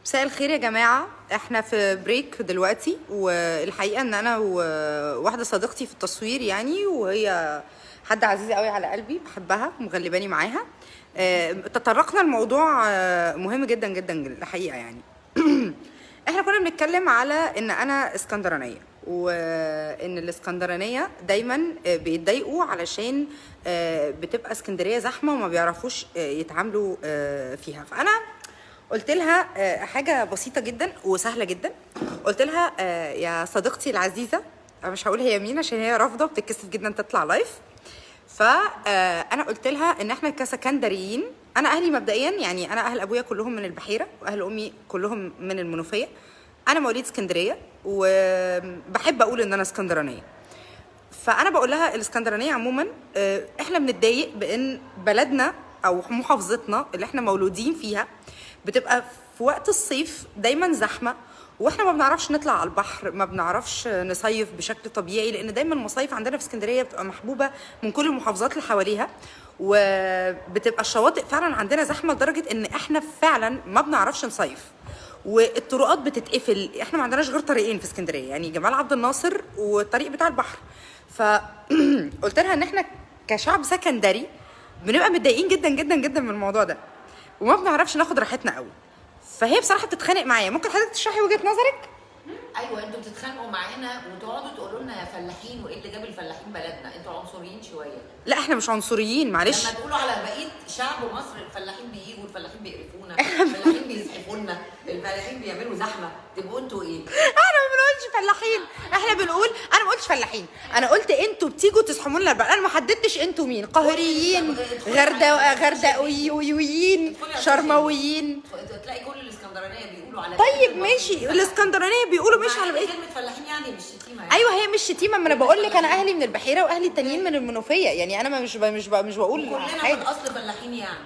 مساء الخير يا جماعة. احنا في بريك دلوقتي، والحقيقة ان انا وواحدة صديقتي في التصوير يعني، وهي حد عزيزة قوي على قلبي، بحبها ومغلباني معاها. تطرقنا لموضوع مهم جدا جدا الحقيقة يعني. احنا كنا بنتكلم على ان انا اسكندرانية، وان الاسكندرانية دايما بيتضايقوا علشان بتبقى اسكندرية زحمة وما بيعرفوش يتعاملوا فيها. فانا قلت لها حاجة بسيطة جدا وسهلة جدا. قلت لها يا صديقتي العزيزة، أنا مش هقول هي مين عشان هي رافضة وبتتكسف جدا تطلع لايف. فأنا قلت لها إن إحنا كسكندريين، أنا أهلي مبدئيا يعني أنا أهل أبويا كلهم من البحيرة، وأهل أمي كلهم من المنوفية. أنا مواليد اسكندرية وبحب أقول إن أنا اسكندرانية. فأنا بقول لها الاسكندرانية عموما إحنا بنتضايق بإن بلدنا أو محافظتنا اللي إحنا مولودين فيها بتبقى في وقت الصيف دايما زحمه، واحنا ما بنعرفش نطلع على البحر، ما بنعرفش نصيف بشكل طبيعي، لان دايما المصايف عندنا في اسكندريه بتبقى محبوبه من كل المحافظات اللي حواليها، وبتبقى الشواطئ فعلا عندنا زحمه لدرجه ان احنا فعلا ما بنعرفش نصيف، والطرقات بتتقفل. احنا ما عندناش غير طريقين في اسكندريه، يعني جمال عبد الناصر والطريق بتاع البحر. فقلت لها ان احنا كشعب سكندري بنبقى متضايقين جدا جدا جدا من الموضوع ده، وما بنعرفش ناخد راحتنا قوي. فهي بصراحه بتتخانق معايا. ممكن حضرتك تشرحي وجهه نظرك؟ ايوه، انتوا بتتخانقوا معانا وتقعدوا تقولوا لنا يا فلاحين، وايه اللي جاب الفلاحين بلدنا؟ انتوا عنصريين شويه. لا احنا مش عنصريين، معلش. لما تقولوا على بقيه شعب مصر الفلاحين بييجوا، الفلاحين بيقرفونا، الفلاحين بيزحفونا، الفلاحين بيعملوا زحمه، تبقوا انتوا ايه؟ احنا ما بنقولش فلاحين، احنا بنقول، انا ما قلتش فلاحين، انا قلت انتوا بتيجوا تزحموا لنا البلد. انا ما حددتش انتوا مين، قاهريين، غردقويين، شرمويين. تلاقي كل الاسكندرانيه بيقولوا على طيب ماشي، الاسكندرانيه بيقولوا ماشي على بقيه كلمه فلاحين يعني مش شتيمه يعني. ايوه هي مش شتيمه، ما انا بقول لك انا اهلي من البحيره واهلي التانيين من المنوفيه، يعني انا مش بقول كلنا في حاجه. الاصل فلاحين يعني.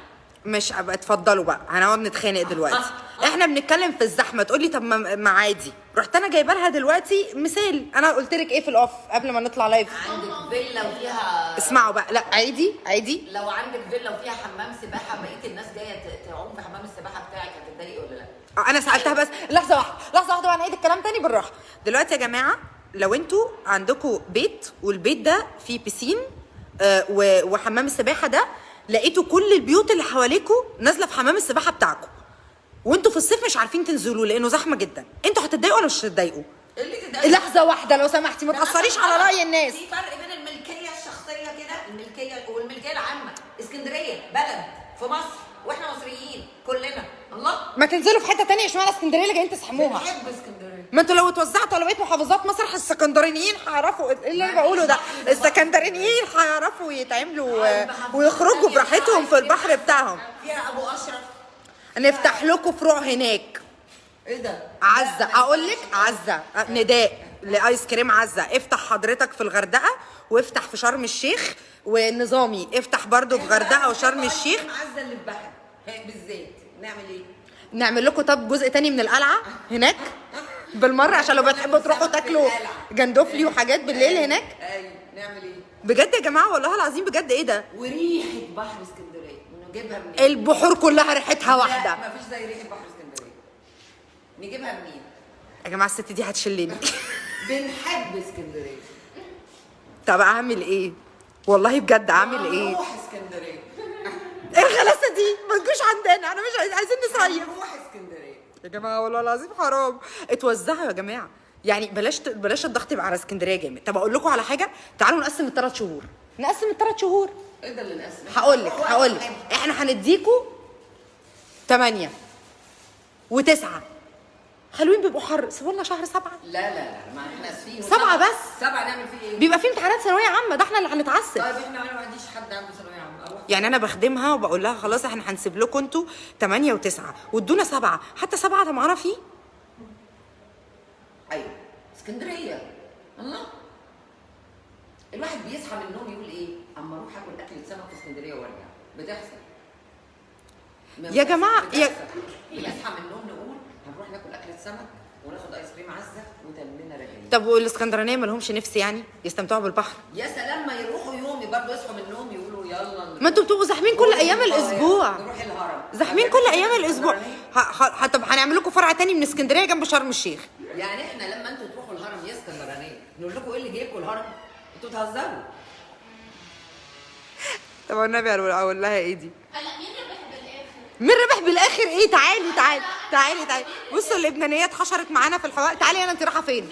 مش ابقى اتفضلوا بقى، هنقعد نتخانق دلوقتي. احنا بنتكلم في الزحمه، تقولي طب ما عادي. رحت انا جايبه لها دلوقتي مثال. انا قلت لك ايه في الاوف قبل ما نطلع لايف؟ عندك فيلا وفيها، اسمعوا بقى، لا عادي. لو عندك فيلا وفيها حمام سباحه، بقيه الناس جايه تعوم في حمام السباحه بتاعك، هتتضايقي ولا لا؟ انا سالتها بس لحظه واحده وانا هعيد الكلام تاني بالراحه. دلوقتي يا جماعه، لو انتوا عندكم بيت والبيت ده فيه بيسين وحمام السباحه ده، لقيتوا كل البيوت اللي حواليكوا نازله في حمام السباحه بتاعكم، وانتوا في الصيف مش عارفين تنزلوا لانه زحمه جدا، انتوا هتتضايقوا ولا مش هتتضايقوا؟ لحظه واحده لو سمحتي، ما تاثريش على راي الناس. في فرق بين الملكيه الشخصيه كده، الملكيه والملكيه العامه. اسكندريه بلد في مصر، واحنا مصريين كلنا. الله، ما تنزلوا في حته ثانيه، اشمعنى اسكندريه اللي جايين تزحموها؟ بحب اسكندريه. ما انتوا لو اتوزعتوا على بقيه محافظات مصر، السكندرانيين هيعرفوا ايه اللي انا بقوله ده. السكندرانيين هيعرفوا يتعاملوا ويخرجوا براحتهم في البحر بتاعهم. فيها ابو اشرف، نفتح لكم فروع هناك. ايه ده؟ عزه، اقول لك عزه، نداء لايس كريم عزه، افتح حضرتك في الغردقه، وافتح في شرم الشيخ، والنظامي افتح برضو في غردقه وشرم الشيخ. عزه اللي في بحر بالذات نعمل ايه؟ نعمل لكم طب جزء تاني من القلعه هناك بالمره، عشان لو بتحبوا تروحوا تاكلوا جندوفلي وحاجات بالليل هناك. ايوه، نعمل ايه؟ بجد يا جماعه والله العظيم بجد. ايه ده؟ وريحه بحر اسكندريه نجيبها منين؟ البحور كلها ريحتها واحده. لا مفيش زي ريحه بحر اسكندريه. نجيبها منين؟ يا جماعه الست دي هتشلني. بنحب اسكندريه. طب اعمل ايه؟ والله بجد اعمل ايه؟ نروح اسكندريه. ايه الغلاسه دي؟ ما تجوش عندنا، انا مش عايزين نصيف. نروح اسكندريه يا جماعه والله العظيم حرام. اتوزعوا يا جماعه، يعني بلاش الضغط يبقى على اسكندريه جامد. طب اقول لكم على حاجه، تعالوا نقسم ال3 شهور. نقسم ال3 شهور. ايه ده اللي نقسم؟ هقول لك احنا هنديكوا 8 و9 حلوين، بيبقوا حر. سيبوا لنا شهر 7. لا ما احنا اسفين. 7 بس. 7 نعمل فيه ايه؟ بيبقى في امتحانات ثانويه عامه، ده احنا اللي هنتعسف. طيب احنا، انا ما عنديش حد عنده ثانويه عامه اروح. يعني انا بخدمها وبقول لها خلاص احنا هنسيب لكم انتوا 8 و9 وادونا 7، حتى 7 طمعانه فيه. ايوه اسكندريه. الله، الواحد بيصحى من النوم يقول ايه؟ اما اروح اكل اكله سمك في اسكندريه وارجع. بتحصل يا جماعه. بنصحى من النوم نقول هنروح ناكل اكله سمك وناخد ايس كريم عزه وتننا راجعين. طب والاسكندرانيه ما لهمش نفس يعني يستمتعوا بالبحر؟ يا سلام، ما يروحوا يومي برضه يصحوا من النوم يقولوا يلا. ما انتوا بتبقوا زاحمين كل ايام الاسبوع. نروح الهرم، زاحمين كل ايام الاسبوع. طب هنعمل لكم فرع تاني من اسكندريه جنب شرم الشيخ. يعني احنا لما انتوا تروحوا الهرم يا اسكندرانيه نقول لكم ايه اللي جايبكم الهرم؟ انتوا بتهزروا. طب والنبي اقول لها ايه دي؟ هلا مين ربح بالاخر؟ مين ربح بالاخر ايه؟ تعالي بصوا اللبنانيات حشرت معانا في الحوار. تعالي هنا، انت رايحه فين؟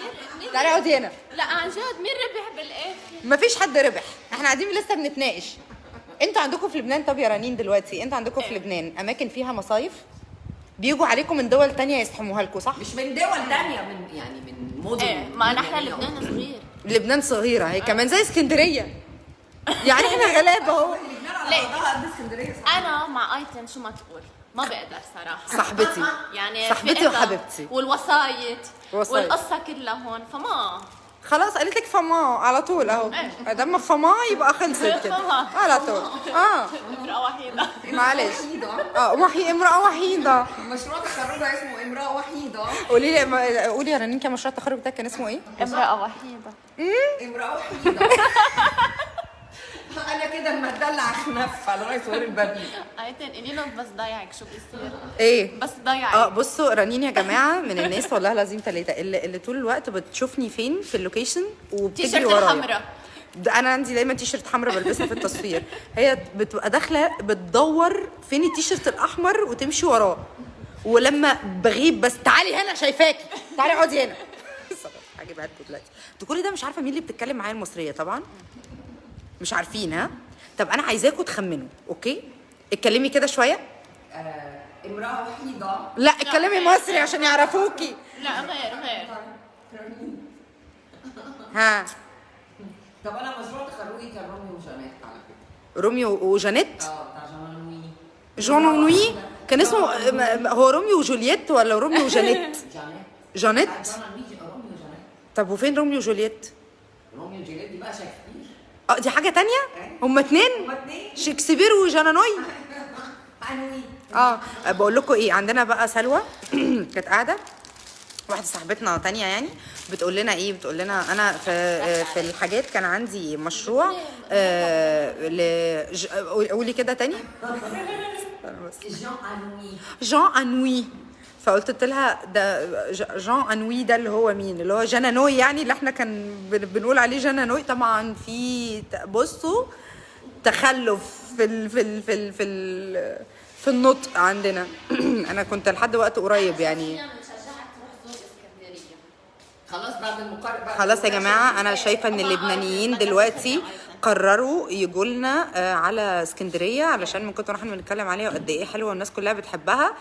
تعالي اقعدي هنا. لا عن جد مين ربح بالاخر؟ مفيش حد ربح، احنا قاعدين لسه بنتناقش. انتوا عندكم في لبنان، طب يا رنين دلوقتي انتوا عندكم في لبنان اماكن فيها مصايف بيجوا عليكم من دول تانية يسحموها لكم، صح؟ مش من دول تانية، من يعني من مدن. ايه ما نحن لبنان صغير. لبنان صغيره هي كمان زي اسكندريه. يعني احنا غلابه اهو. لبنان على ليه؟ بعضها قد اسكندريه. انا مع ايتن شو ما تقول ما بقدر صراحه. صاحبتي يعني صاحبتي في إذا وحبيبتي والوسايط وسايط. والقصه كلها هون فما خلاص قالت لك فما على طول اهو. إيه. ادام فما يبقى خلصت كده على طول. امرأة وحيدة. معلش. امراه وحيده. مشروع تخرجها اسمه امراه وحيده. قولي يا رنين، كان مشروع التخرج بتاعك كان اسمه ايه؟ امرأة وحيدة. امراه وحيده. انا كده اما اتدلع خنف على راس ور البابي. ايتن قولي لهم بس ضيعك شو بيصير. ايه؟ بس ضيعك. بصوا رنين يا جماعه من الناس والله العظيم ثلاثه اللي طول الوقت بتشوفني فين في اللوكيشن وبتجري تيشيرت ورايا. الحمراء. انا عندي دايما تيشيرت حمراء بلبسها في التصوير. هي بتبقى داخله بتدور فين التيشيرت الاحمر وتمشي وراه، ولما بغيب بس تعالي هنا شايفاكي، تعالي اقعدي هنا. هجيبها لكم دلوقتي. انتوا كل ده مش عارفه مين اللي بتتكلم معايا المصريه طبعا. مش عارفين ها؟ طب انا عايزاكم تخمنوا، اوكي؟ اتكلمي كده شويه. امراه وحيده. لا اتكلمي مصري عشان يعرفوكي. لا غير. ها؟ طب انا مشروع تخرجي كان روميو وجانيت على فكره. روميو وجانيت. بتاع جانوي. جون ونوي كان اسمه. هو روميو وجولييت ولا روميو وجانيت؟ جانيت. جانيت. روميو وجانيت. طب وفين روميو وجولييت؟ روميو وجانيت دي بقى شكل. دي حاجة تانية؟ هما اتنين؟ شكسبير وجانانوي؟ بقول لكم ايه، عندنا بقى سلوى كانت قاعدة واحدة صاحبتنا تانية يعني بتقول لنا ايه، بتقول لنا انا في الحاجات كان عندي مشروع قولي كده تاني. جان انوي. فقلت لها ده جان انوي ده اللي هو مين؟ اللي هو جانانوي يعني، اللي احنا كان بنقول عليه جانانوي. طبعا في بصوا تخلف في النطق عندنا. انا كنت لحد وقت قريب يعني. خلاص بعد المقارنه. خلاص يا جماعه انا شايفه ان اللبنانيين دلوقتي قرروا يجوا لنا على اسكندريه علشان من كتر ما احنا بنتكلم عليها وقد ايه حلوه والناس كلها بتحبها.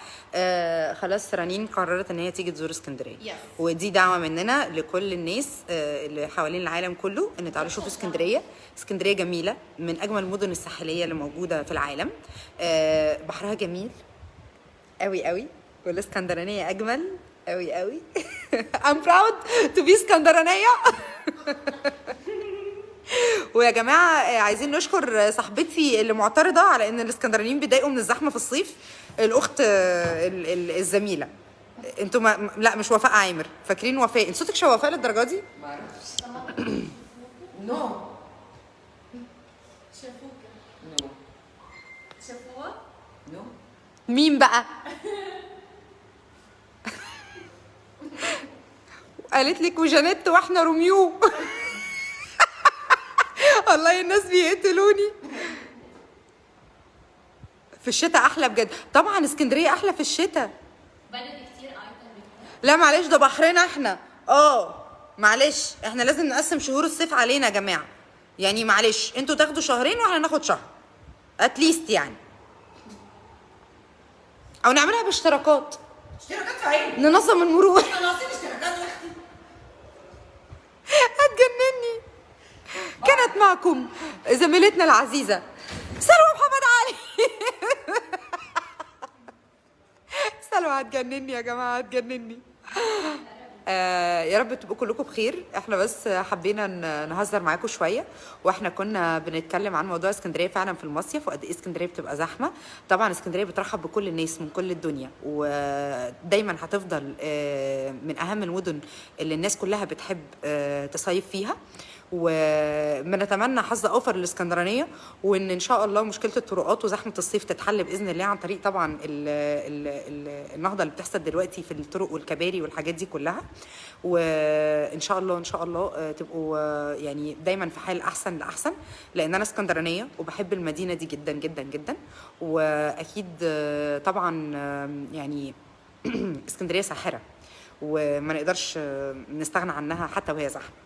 خلاص رنين قررت ان هي تيجي تزور اسكندريه. ودي دعوه مننا لكل الناس اللي حوالين العالم كله ان تعالوا شوفوا اسكندريه. اسكندريه جميله، من اجمل المدن الساحليه اللي موجوده في العالم. بحرها جميل قوي قوي، والاسكندرانيه اجمل قوي قوي. I'm proud to be اسكندرانيه. ويا جماعه عايزين نشكر صاحبتي اللي معترضه على ان الاسكندرانيين بيضايقوا من الزحمه في الصيف، الاخت الزميله. انتوا لا مش وفاء عامر، فاكرين وفاء؟ انت صوتك شو وفاء للدرجه دي؟ ما اعرفش. نو شافوها؟ نو. مين بقى؟ قالت لك وجانيت واحنا روميو. والله الناس بيقتلوني. في الشتاء احلى بجد طبعا، اسكندريه احلى في الشتاء. بلد كتير ايتن. لا معلش ده بحرنا احنا. معلش احنا لازم نقسم شهور الصيف علينا يا جماعه. يعني معلش انتوا تاخدوا شهرين واحنا ناخد شهر اتليست يعني، او نعملها باشتراكات. اشتراكات في عيني. ننظم المرور. احنا ناقصين اشتراكات يا اختي. هتجنني. كانت معكم زميلتنا العزيزة سلوى محمد علي. سلوى هتجنني يا جماعة، هتجنني. يا رب تبقوا كلكم بخير. احنا بس حبينا نهزر معاكم شويه، واحنا كنا بنتكلم عن موضوع اسكندريه فعلا في المصيف وقد ايه اسكندريه بتبقى زحمه. طبعا اسكندريه بترحب بكل الناس من كل الدنيا، ودايما هتفضل من اهم المدن اللي الناس كلها بتحب تصيف فيها. ونتمنى حظ اوفر للاسكندرانيه، وان ان شاء الله مشكله الطرقات وزحمه الصيف تتحل باذن الله عن طريق طبعا النهضه اللي بتحصل دلوقتي في الطرق والكباري والحاجات دي كلها. وان شاء الله ان شاء الله تبقوا يعني دايما في حال احسن لاحسن، لان انا اسكندرانيه وبحب المدينه دي جدا جدا جدا. واكيد طبعا يعني اسكندريه ساحره وما نقدرش نستغنى عنها حتى وهي زحمه.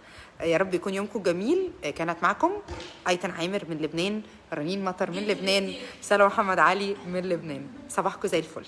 يا رب يكون يومكم جميل. كانت معكم ايتن عامر من لبنان، رنين مطر من لبنان، سلوى محمد علي من لبنان. صباحكم زي الفل.